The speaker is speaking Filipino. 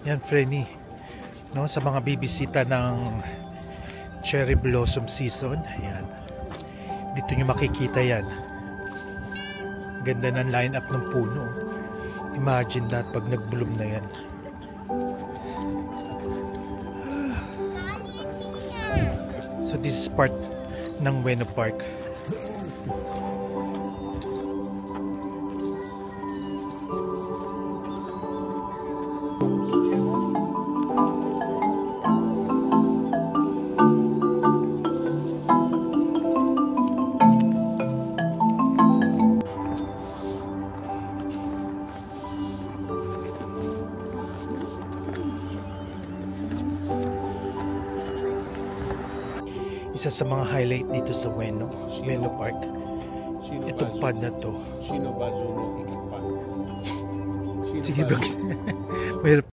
Yan, Frenny. No, sa mga bibisita ng cherry blossom season, ayan. Dito nyo makikita yan. Ganda ng line-up ng puno. Imagine that pag nag-bloom na yan. So this is part ng Ueno Park. Isa sa mga highlight dito sa Ueno Park, itong pad na to. Sige, bakit?